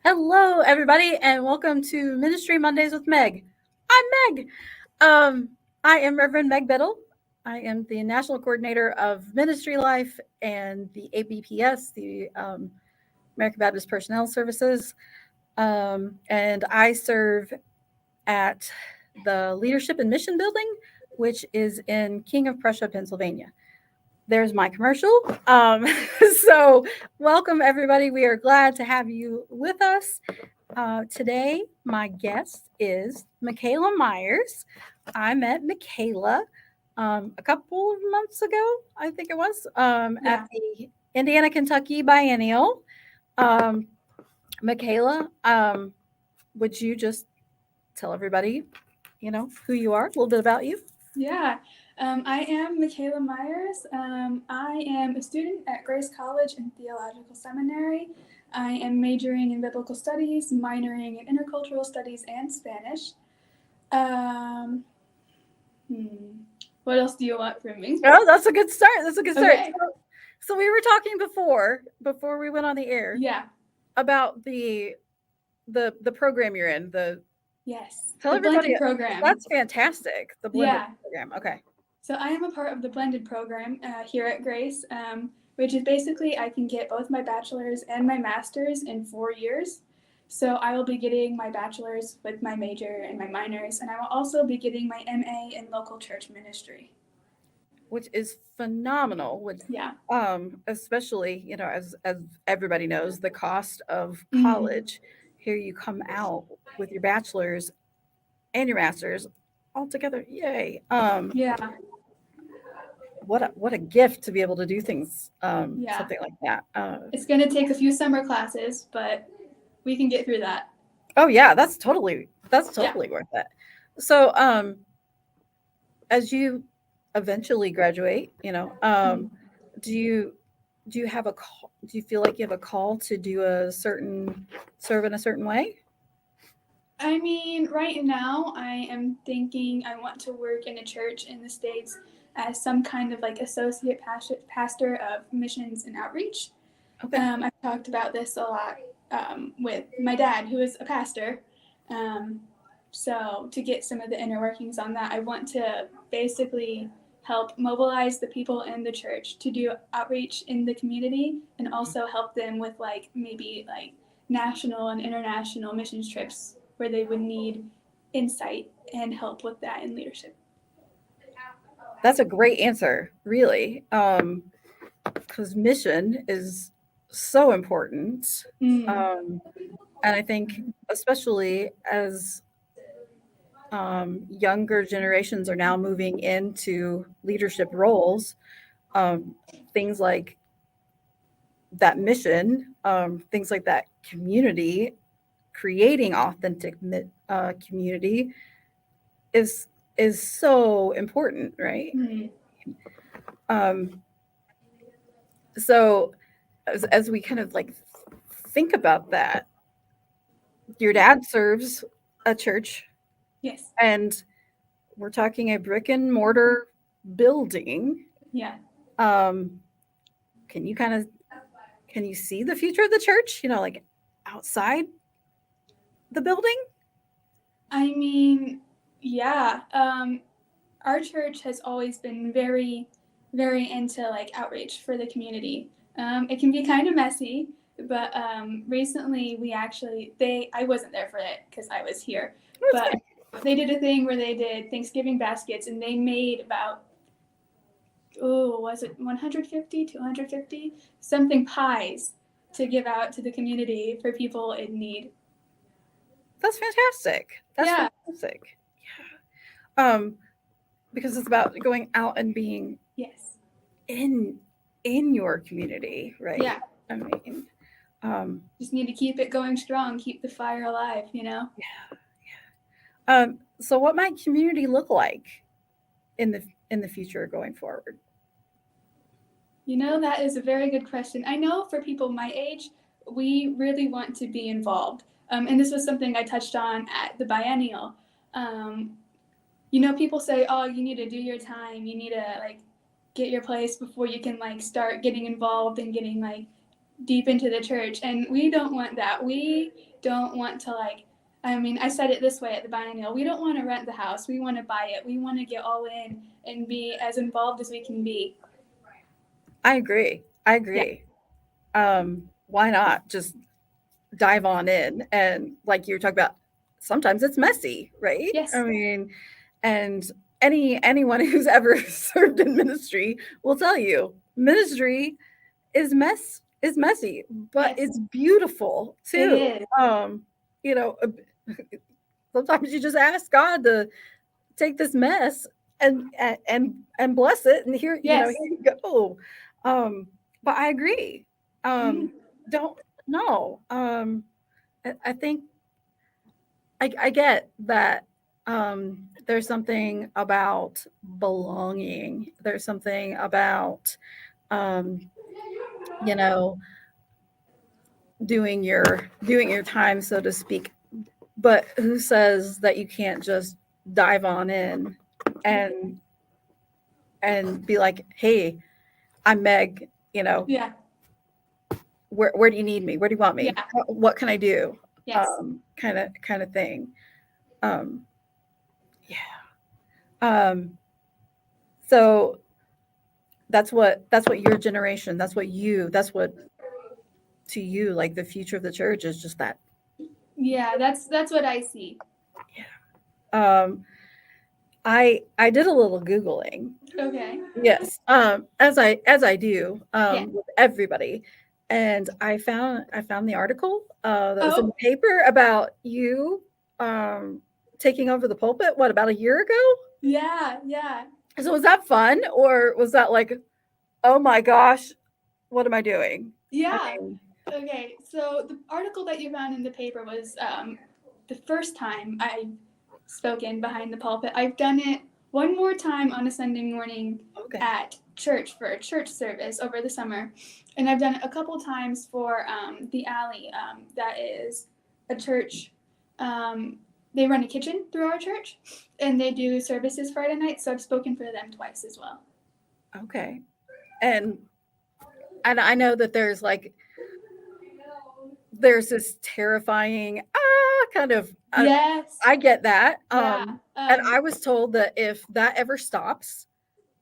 Hello, everybody, and welcome to Ministry Mondays with Meg. I'm Meg. Um, I am Reverend Meg Biddle. I am the National Coordinator of Ministry Life and the ABPS, the American Baptist Personnel Services. And I serve at the Leadership and Mission Building, which is in King of Prussia, Pennsylvania. There's my commercial. So, welcome, everybody. We are glad to have you with us. Today, my guest is Mikayla Myers. I met Mikayla a couple of months ago, I think it was, at the Indiana Kentucky Biennial. Mikayla, would you just tell everybody, who you are, a little bit about you? Yeah, I am Mikayla Myers. I am a student at Grace College and Theological Seminary. I am majoring in biblical studies, minoring in intercultural studies and Spanish. What else do you want from me? Oh, that's a good start. That's a good start. Okay. So we were talking before we went on the air. Yeah. About the program you're in. Yes. Tell the everybody. blended program. That's fantastic. The blended program. Okay. So I am a part of the blended program here at Grace, which is basically I can get both my bachelor's and my master's in 4 years. So I will be getting my bachelor's with my major and my minors, and I will also be getting my MA in local church ministry. Which is phenomenal. Especially, as everybody knows, the cost of college. Here you come out with your bachelor's and your master's all together. Yay. What a gift to be able to do things, something like that. It's going to take a few summer classes, but we can get through that. Oh yeah, that's totally worth it. So, as you eventually graduate, do you have a call? Do you feel like you have a call to serve in a certain way? I mean, right now I am thinking I want to work in a church in the States as some kind of like associate pastor of missions and outreach. Okay. I've talked about this a lot with my dad, who is a pastor. So to get some of the inner workings on that, I want to basically help mobilize the people in the church to do outreach in the community and also help them with maybe national and international missions trips where they would need insight and help with that in leadership. That's a great answer, really, because mission is so important. And I think especially as younger generations are now moving into leadership roles, things like that mission, things like that community, creating authentic community is so important, right? So as we kind of think about that, your dad serves a church. Yes. And we're talking a brick and mortar building. Yeah. Can you see the future of the church, outside the building? I mean, yeah. Our church has always been very, very into outreach for the community. It can be kind of messy, but recently I wasn't there for it because I was here, but they did a thing where they did Thanksgiving baskets, and they made about, was it 150, 250 something pies to give out to the community for people in need. That's fantastic. Fantastic. Yeah. Because it's about going out and being in your community, right? Yeah. I mean, just need to keep it going strong, keep the fire alive, Yeah. So what might community look like in the future going forward? That is a very good question. I know for people my age, we really want to be involved. And this was something I touched on at the biennial. People say, oh, you need to do your time. You need to get your place before you can start getting involved and getting deep into the church, and we don't want that. We don't want to I said it this way at the biennial. We don't want to rent the house. We want to buy it. We want to get all in and be as involved as we can be. I agree. Why not just dive on in? And like you were talking about, sometimes it's messy, right? Yes. I mean, and anyone who's ever served in ministry will tell you ministry is messy, but Yes. it's beautiful too. It is. You know, sometimes you just ask God to take this mess and bless it, and here, Yes. here you go. But I agree. Don't no. I think I get that. There's something about belonging. There's something about you know doing your time, so to speak. But who says that you can't just dive on in and be like, hey, I'm Meg, Yeah. where do you need me? Where do you want me? Yeah. What can I do? Yes. Kind of thing. Yeah. So that's what your generation, that's what to you, like the future of the church is just that. Yeah, that's what I see. Yeah. I did a little Googling. Okay. Yes. As I do Yeah. with everybody. And I found the article that was in the Oh. paper about you taking over the pulpit, what, about a year ago? Yeah. Yeah. So was that fun, or was that like, oh my gosh, what am I doing? Yeah. Okay. So the article that you found in the paper was the first time I've spoken behind the pulpit. I've done it one more time on a Sunday morning Okay. at church for a church service over the summer, and I've done it a couple times for the Alley. That is a church. They run a kitchen through our church, and they do services Friday nights. So I've spoken for them twice as well. Okay. And I know that there's this terrifying kind of Yes. I get that. Yeah. And I was told that if that ever stops,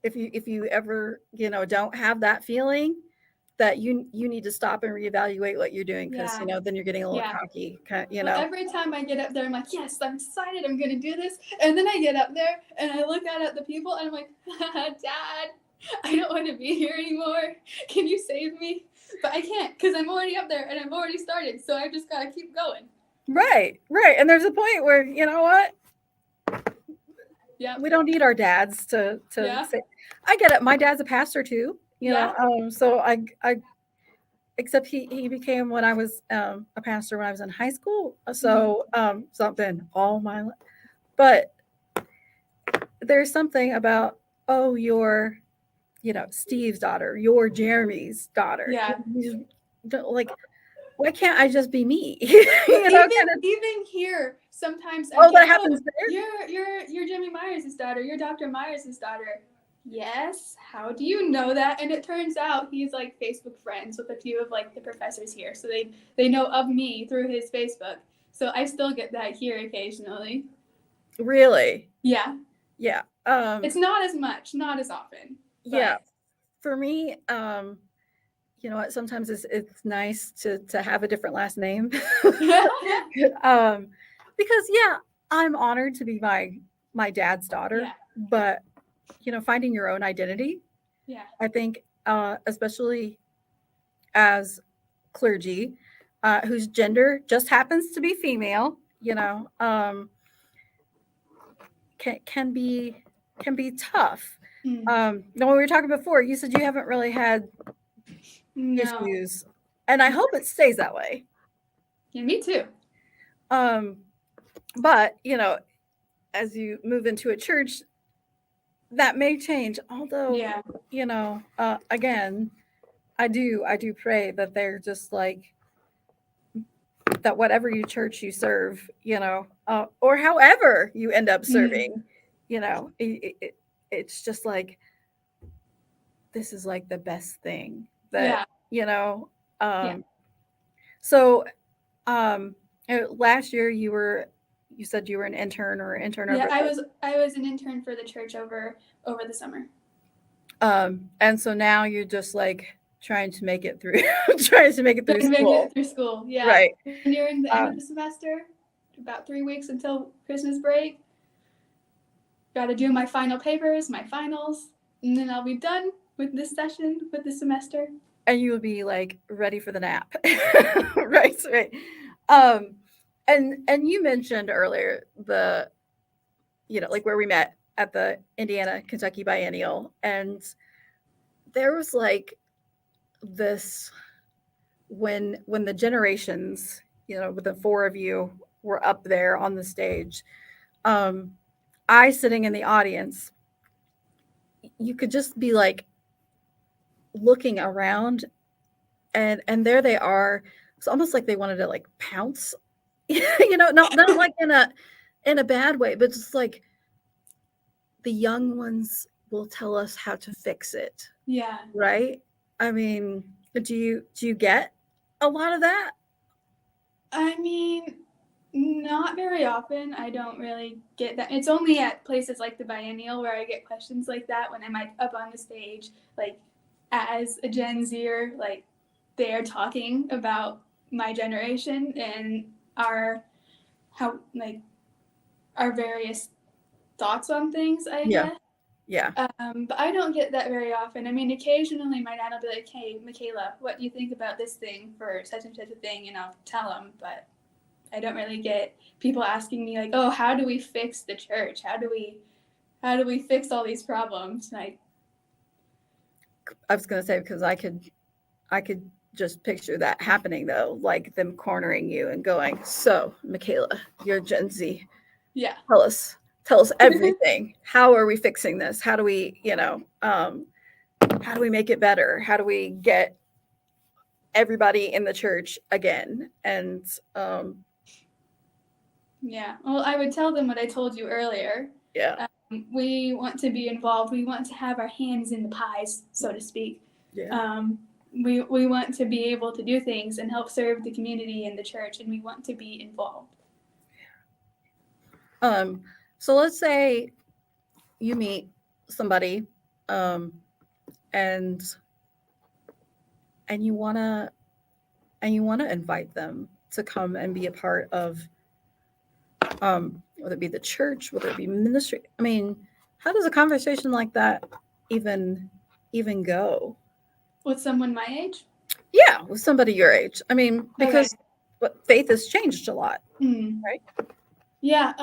if you ever, don't have that feeling, that you need to stop and reevaluate what you're doing, because then you're getting a little cocky, Well, every time I get up there, I'm like, yes, I'm excited, I'm gonna do this, and then I get up there and I look out at the people and I'm like, Dad, I don't want to be here anymore. Can you save me? But I can't, because I'm already up there and I've already started, so I've just got to keep going. Right. And there's a point where, you know what? Yeah. We don't need our dads to say. I get it. My dad's a pastor too, know. So I except he became when I was a pastor when I was in high school. So something all my life. But there's something about, oh, you're, Steve's daughter, you're Jeremy's daughter. Yeah. Like, why can't I just be me? Even here, sometimes that happens there. You're Jimmy Myers' daughter. You're Dr. Myers' daughter. Yes. How do you know that? And it turns out he's like Facebook friends with a few of like the professors here, so they know of me through his Facebook. So I still get that here occasionally. Really? Yeah. Yeah. It's not as much, not as often. But... Yeah. For me, you know what? Sometimes it's nice to have a different last name. Because I'm honored to be my dad's daughter. Yeah. But finding your own identity. Yeah. I think, especially as clergy, whose gender just happens to be female, can be tough. Now, when we were talking before, you said you haven't really had issues, and I hope it stays that way. Yeah, me too. But as you move into a church, that may change. Although, again, I do pray that they're just like that. Whatever church you serve, or however you end up serving, it's just like, this is like the best thing that Yeah. So last year you said you were an intern or intern Yeah, over I was an intern for the church over the summer. and so now you're just like trying to make it through trying to make it through Trying to make school. it through school. Yeah. Right. And nearing the end Uh, of the semester, about 3 weeks until Christmas break. Got to do my final papers, my finals, and then I'll be done with this session, with this semester. and you will be like ready for the nap. Right, right. Um and you mentioned earlier the like where we met at the Indiana Kentucky Biennial, and there was like this when the generations, with the four of you were up there on the stage, um I sitting in the audience, you could just be like looking around, and there they are. It's almost like they wanted to like pounce, not like in a bad way, but just like the young ones will tell us how to fix it, Yeah. right? I mean, do you get a lot of that? I mean, not very often. I don't really get that. It's only at places like the Biennial where I get questions like that when I'm up on the stage, like as a Gen Zer, like they're talking about my generation and our how like our various thoughts on things, I Yeah, guess. yeah. But I don't get that very often. I mean, occasionally my dad will be like, "Hey, Mikayla, what do you think about this thing for such and such a thing?" And I'll tell him. But I don't really get people asking me like, "Oh, how do we fix the church? How do we fix all these problems?" Like, I was gonna say, because I could just picture that happening though, like them cornering you and going, "So, Mikayla, you're Gen Z. yeah, Tell us everything. How are we fixing this? How do we, how do we make it better? How do we get everybody in the church again?" And yeah. Well, I would tell them what I told you earlier. yeah, We want to be involved. We want to have our hands in the pies, so to speak. yeah. Um, we want to be able to do things and help serve the community and the church, and we want to be involved. Um, so let's say you meet somebody, um, and and you wanna invite them to come and be a part of, whether it be the church, whether it be ministry. I mean, how does a conversation like that even go? With someone my age? Yeah, with somebody your age. I mean, Okay. because what faith has changed a lot, Mm. right? Yeah.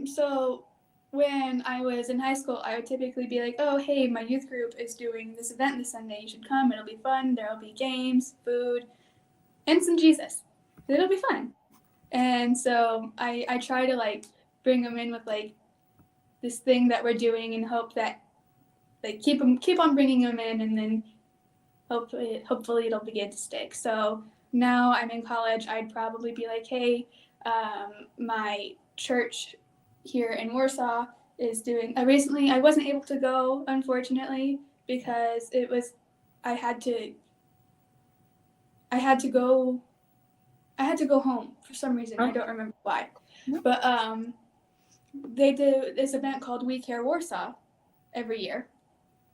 So when I was in high school, I would typically be like, "Oh, hey, my youth group is doing this event this Sunday. You should come. It'll be fun. There'll be games, food, and some Jesus. It'll be fun." And so I try to like bring them in with like this thing that we're doing and hope that like keep on bringing them in, and then hopefully it'll begin to stick. So now I'm in college, I'd probably be like, "Hey, my church here in Warsaw is doing." Recently I wasn't able to go, unfortunately, because it was I had to I had to go I had to go home for some reason. I Oh, don't remember why. no. But they do this event called We Care Warsaw every year,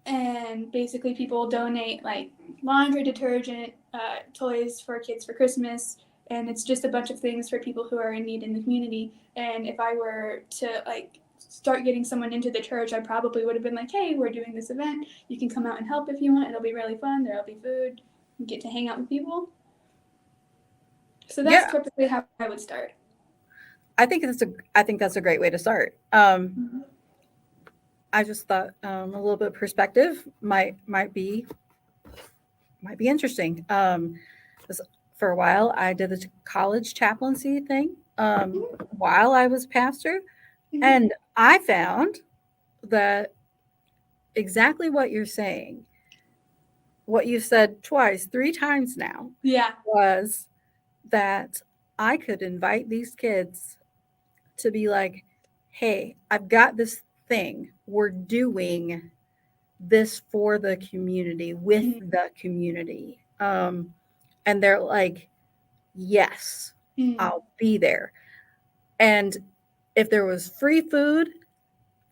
and basically people donate like laundry detergent, toys for kids for Christmas, and it's just a bunch of things for people who are in need in the community. And if I were to like start getting someone into the church, I probably would have been like, "Hey, we're doing this event. You can come out and help if you want. It'll be really fun. There'll be food. You get to hang out with people." So that's Yeah, typically how I would start. I think that's a great way to start. I just thought a little bit of perspective might be interesting. For a while, I did the college chaplaincy thing while I was pastor, Mm-hmm. and I found that exactly what you're saying, what you said twice, three times now, Yeah. was that I could invite these kids to be like, "Hey, I've got this thing. We're doing this for the community, with Mm-hmm. the community. And they're like, yes, Mm. I'll be there. And if there was free food,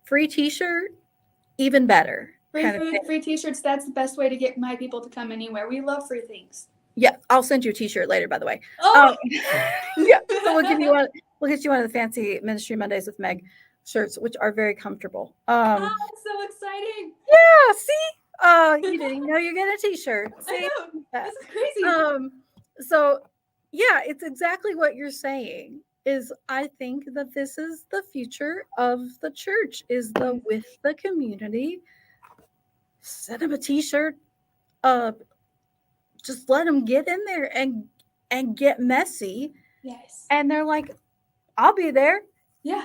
free t-shirt, even better Free kind of food, thing. free t-shirts, that's the best way to get my people to come anywhere. We love free things. Yeah, I'll send you a t-shirt later, by the way. Oh! Yeah, so we'll get you one of the fancy Ministry Mondays with Meg shirts, which are very comfortable. Oh, it's so exciting. Yeah, see? You didn't even know you get a t-shirt. I See? know. That. This is crazy. So yeah, it's exactly what you're saying. Is I think that this is the future of the church, is the with the community. Send them a t-shirt, uh, just let them get in there and get messy. Yes. And they're like, I'll be there. Yeah.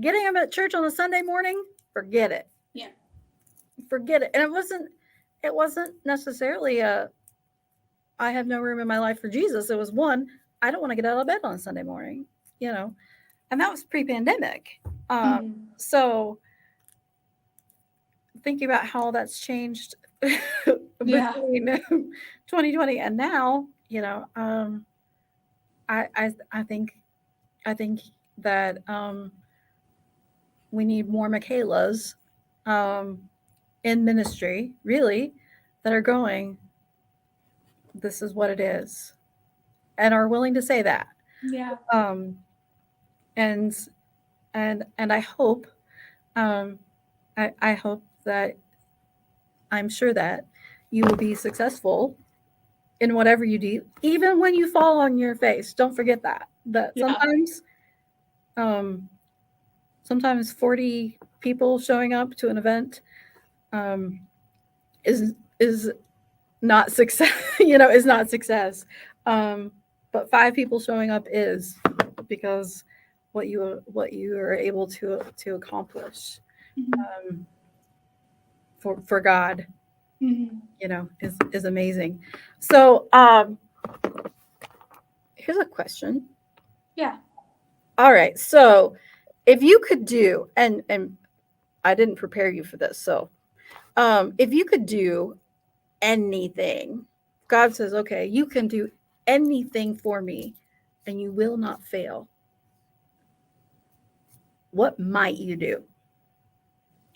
Getting them at church on a Sunday morning, forget it. Yeah. Forget it. And it wasn't necessarily a I have no room in my life for Jesus. It was one, I don't want to get out of bed on a Sunday morning, you know. And that was pre-pandemic. So thinking about how that's changed Yeah. between 2020 and now, you know, I think that we need more Mikaylas in ministry, really, that are going, this is what it is, and are willing to say that. Yeah. And I hope, I hope that, I'm sure that you will be successful in whatever you do, even when you fall on your face. Don't forget that Yeah. sometimes 40 people showing up to an event um, is not success. Is not success. But 5 people showing up is, because what you are able to accomplish for God, is amazing. So here's a question. Yeah. All right. So if you could do, and I didn't prepare you for this, so if you could do anything, God says, okay, you can do anything for me and you will not fail. What might you do?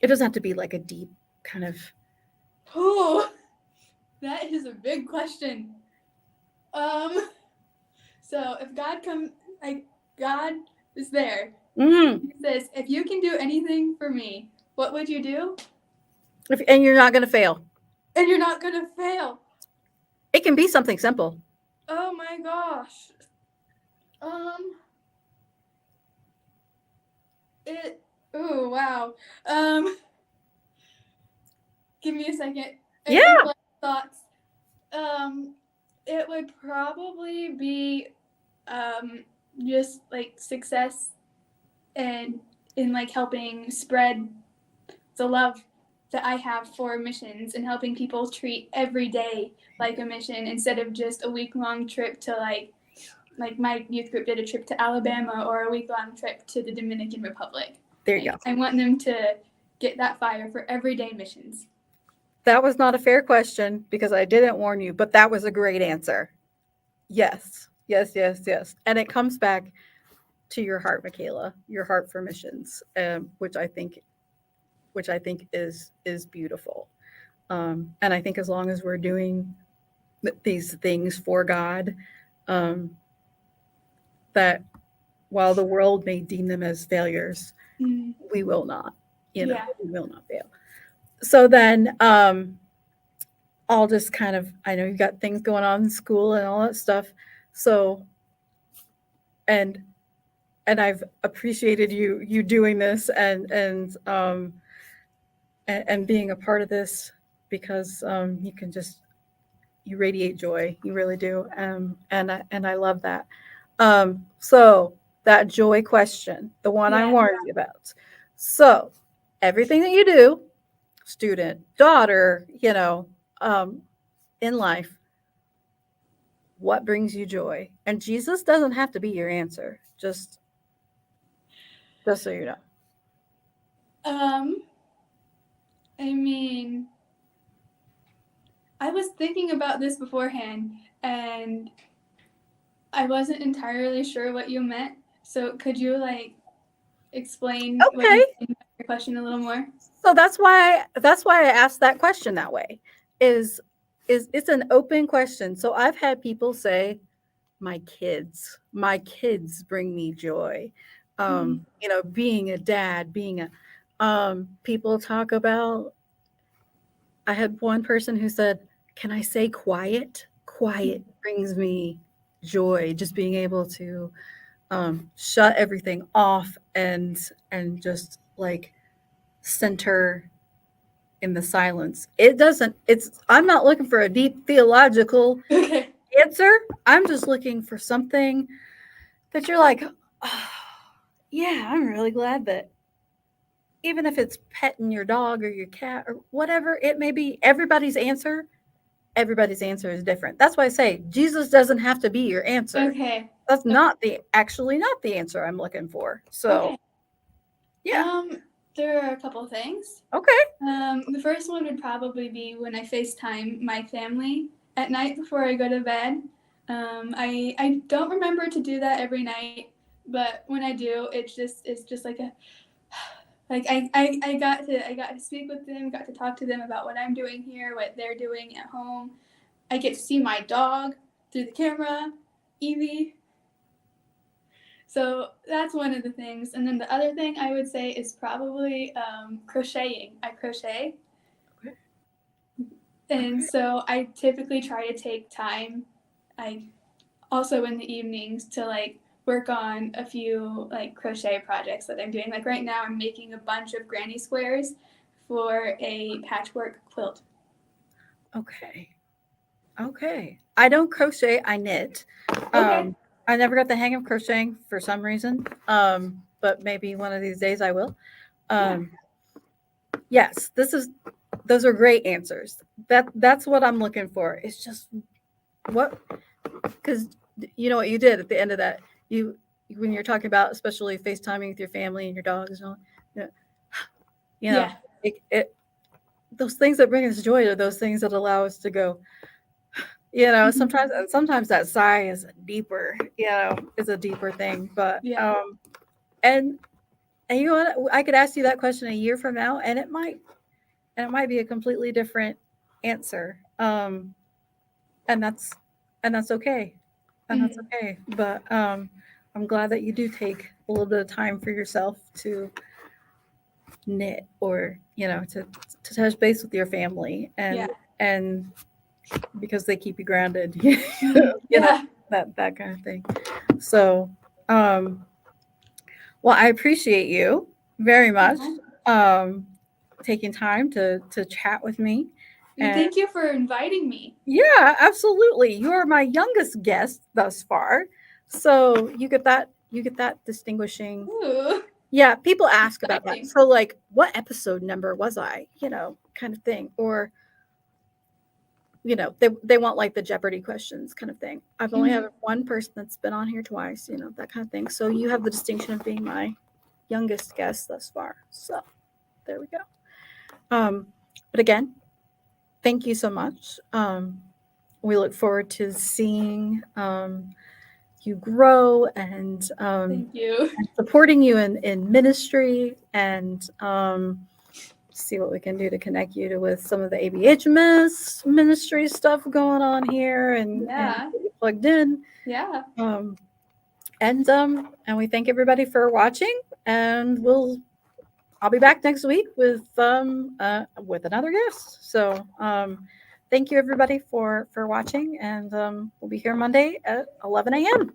It doesn't have to be like a deep kind of. Oh, that is a big question. So if God is there, He says, if you can do anything for me, what would you do? And you're not going to fail. And you're not going to fail. It can be something simple. Oh my gosh. Oh wow. Give me a second. Yeah. Thoughts. It would probably be just like success and in like helping spread the love that I have for missions and helping people treat every day like a mission instead of just a week-long trip to like my youth group did a trip to Alabama or a week-long trip to the Dominican Republic. There you go. I want them to get that fire for everyday missions. That was not a fair question because I didn't warn you, but that was a great answer. Yes. And it comes back to your heart, Mikayla, your heart for missions, which I think is beautiful. And I think as long as we're doing these things for God, that while the world may deem them as failures, we will not. We will not fail. So then, I'll just kind of, I know you got things going on in school and all that stuff. So, and I've appreciated you doing this and being a part of this, because you can just, you radiate joy. You really do. And I love that. So that joy question, the one I warned you about. So everything that you do, student, daughter, in life, what brings you joy? And Jesus doesn't have to be your answer. Just so you know. I mean, I was thinking about this beforehand, and I wasn't entirely sure what you meant. So could you like explain what you Okay. mean by your question a little more? So that's why I asked that question that way. Is it's an open question. So I've had people say, my kids bring me joy. Being a dad, being a people talk about, I had one person who said, "Can I say quiet? Quiet brings me joy, just being able to shut everything off and just like center in the silence." It doesn't, it's, I'm not looking for a deep theological Okay. answer. I'm just looking for something that you're like, oh, yeah, I'm really glad that, even if it's petting your dog or your cat or whatever it may be, everybody's answer is different. That's why I say Jesus doesn't have to be your answer. Okay. That's not not the answer I'm looking for. So, Okay. yeah. There are a couple things. Okay. The first one would probably be when I FaceTime my family at night before I go to bed. I don't remember to do that every night, but when I do, it's just like a like I got to speak with them, got to talk to them about what I'm doing here, what they're doing at home. I get to see my dog through the camera, Evie. So that's one of the things. And then the other thing I would say is probably crocheting. I crochet. Okay. And so I typically try to take time, I also in the evenings, to like work on a few like crochet projects that I'm doing. Like right now I'm making a bunch of granny squares for a patchwork quilt. Okay. Okay. I don't crochet, I knit. Okay. I never got the hang of crocheting for some reason. But maybe one of these days I will. Um, yes, those are great answers. That's what I'm looking for. It's just what, because you know what you did at the end of that. You when you're talking about especially FaceTiming with your family and your dogs and all, you know, you know Yeah. it those things that bring us joy are those things that allow us to go, sometimes that sigh is deeper, is a deeper thing. But Yeah. and you know what? I could ask you that question a year from now, and it might be a completely different answer. And that's okay. And that's Mhm. okay. But I'm glad that you do take a little bit of time for yourself to knit, or to touch base with your family, Yeah. and because they keep you grounded, Mhm. Yeah. that kind of thing. So, well, I appreciate you very much, Yeah. um, taking time to chat with me. And And thank you for inviting me. yeah, absolutely. You are my youngest guest thus far, so you get that distinguishing. Ooh. Yeah, people ask about that. Exciting. So, like, what episode number was I? Kind of thing, or they want like the Jeopardy questions kind of thing. I've only had Mhm. one person that's been on here twice, that kind of thing. So you have the distinction of being my youngest guest thus far. So there we go. But again, thank you so much. We look forward to seeing you grow, Thank you. and supporting you in ministry, and see what we can do to connect you with some of the ABHMS ministry stuff going on here, and Yeah. get you plugged in. Yeah. Um, and we thank everybody for watching, and I'll be back next week with another guest. So thank you everybody for watching, and we'll be here Monday at 11 a.m.